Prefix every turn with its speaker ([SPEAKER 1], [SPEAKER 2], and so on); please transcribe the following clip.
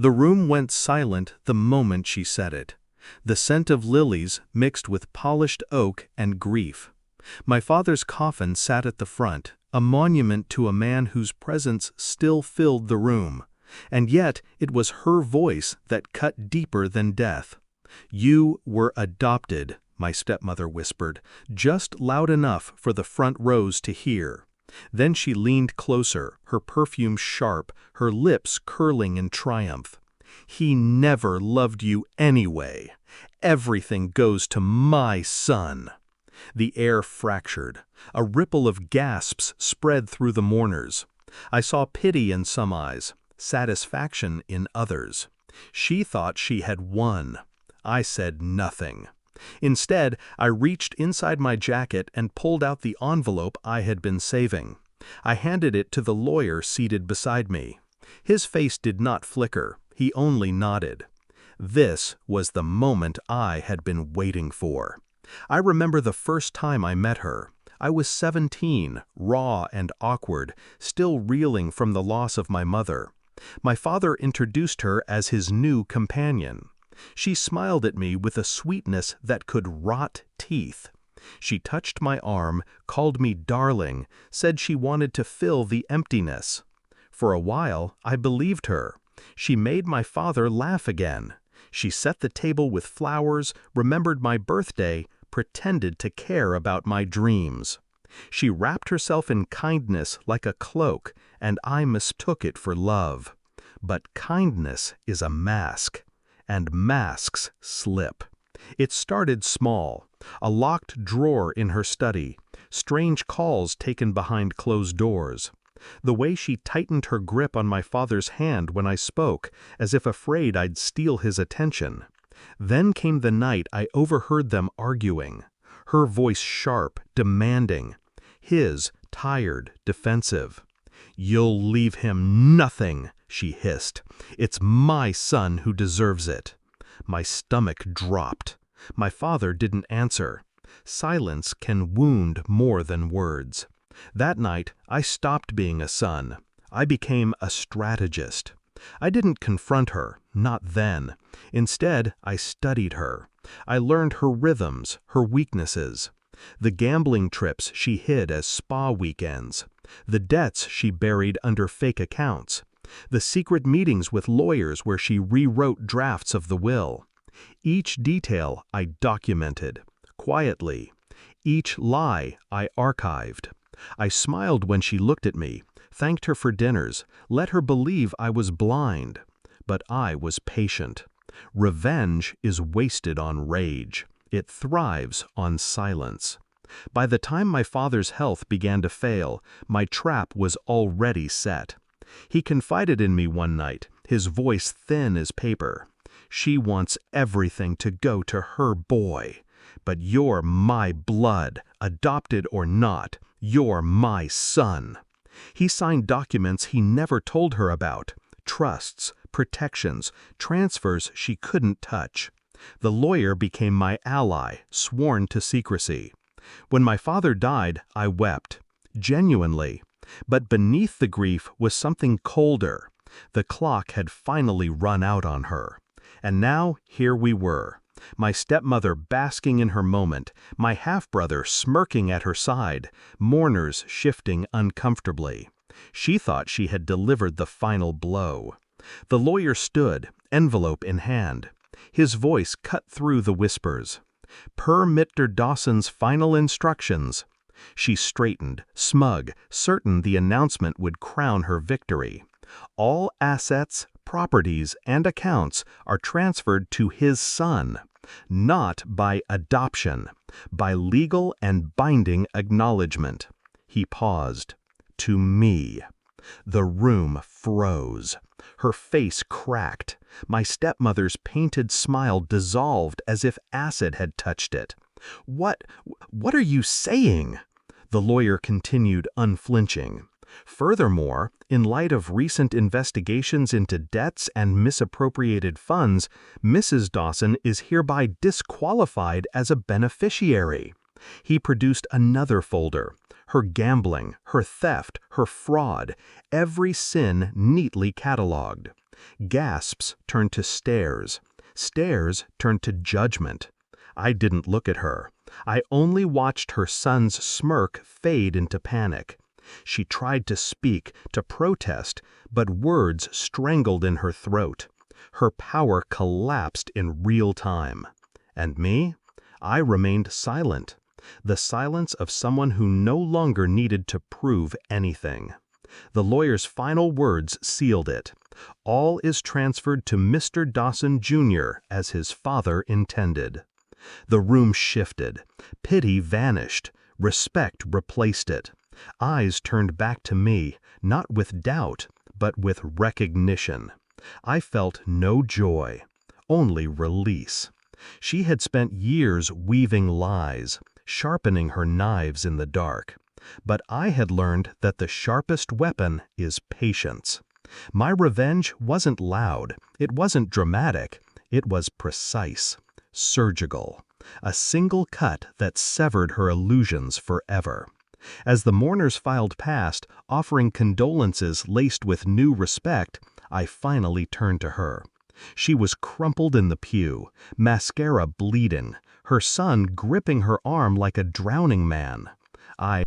[SPEAKER 1] The room went silent the moment she said it. The scent of lilies mixed with polished oak and grief. My father's coffin sat at the front, a monument to a man whose presence still filled the room. And yet it was her voice that cut deeper than death. "You were adopted," my stepmother whispered, just loud enough for the front rows to hear. Then she leaned closer, her perfume sharp, her lips curling in triumph. "He never loved you anyway. Everything goes to my son." The air fractured. A ripple of gasps spread through the mourners. I saw pity in some eyes, satisfaction in others. She thought she had won. I said nothing. Instead, I reached inside my jacket and pulled out the envelope I had been saving. I handed it to the lawyer seated beside me. His face did not flicker, he only nodded. This was the moment I had been waiting for. I remember the first time I met her. I was 17, raw and awkward, still reeling from the loss of my mother. My father introduced her as his new companion. She smiled at me with a sweetness that could rot teeth. She touched my arm, called me darling, said she wanted to fill the emptiness. For a while, I believed her. She made my father laugh again. She set the table with flowers, remembered my birthday, pretended to care about my dreams. She wrapped herself in kindness like a cloak, and I mistook it for love. But kindness is a mask, and masks slip. It started small, a locked drawer in her study, strange calls taken behind closed doors. The way she tightened her grip on my father's hand when I spoke, as if afraid I'd steal his attention. Then came the night I overheard them arguing, her voice sharp, demanding, his tired, defensive. "You'll leave him nothing," she hissed. "It's my son who deserves it." My stomach dropped. My father didn't answer. Silence can wound more than words. That night, I stopped being a son. I became a strategist. I didn't confront her, not then. Instead, I studied her. I learned her rhythms, her weaknesses. The gambling trips she hid as spa weekends. The debts she buried under fake accounts. The secret meetings with lawyers where she rewrote drafts of the will. Each detail I documented, quietly. Each lie I archived. I smiled when she looked at me, thanked her for dinners, let her believe I was blind. But I was patient. Revenge is wasted on rage. It thrives on silence. By the time my father's health began to fail, my trap was already set. He confided in me one night, his voice thin as paper. "She wants everything to go to her boy. But you're my blood, adopted or not. You're my son." He signed documents he never told her about, trusts, protections, transfers she couldn't touch. The lawyer became my ally, sworn to secrecy. When my father died, I wept, genuinely. But beneath the grief was something colder. The clock had finally run out on her. And now here we were. My stepmother basking in her moment, my half-brother smirking at her side, mourners shifting uncomfortably. She thought she had delivered the final blow. The lawyer stood, envelope in hand. His voice cut through the whispers. "Per Mr. Dawson's final instructions." She straightened, smug, certain the announcement would crown her victory. "All assets, properties, and accounts are transferred to his son. Not by adoption, by legal and binding acknowledgement." He paused. "To me." The room froze. Her face cracked. My stepmother's painted smile dissolved as if acid had touched it. What are you saying?" The lawyer continued unflinching. "Furthermore, in light of recent investigations into debts and misappropriated funds, Mrs. Dawson is hereby disqualified as a beneficiary." He produced another folder. Her gambling, her theft, her fraud, every sin neatly catalogued. Gasps turned to stares. Stares turned to judgment. I didn't look at her. I only watched her son's smirk fade into panic. She tried to speak, to protest, but words strangled in her throat. Her power collapsed in real time. And me? I remained silent. The silence of someone who no longer needed to prove anything. The lawyer's final words sealed it. All is transferred to Mr. Dawson, Jr., as his father intended. The room shifted. Pity vanished. Respect replaced it. Eyes turned back to me, not with doubt, but with recognition. I felt no joy, only release. She had spent years weaving lies, sharpening her knives in the dark. But I had learned that the sharpest weapon is patience. My revenge wasn't loud, it wasn't dramatic, it was precise, surgical. A single cut that severed her illusions forever. As the mourners filed past, offering condolences laced with new respect, I finally turned to her. She was crumpled in the pew, mascara bleeding, her son gripping her arm like a drowning man. I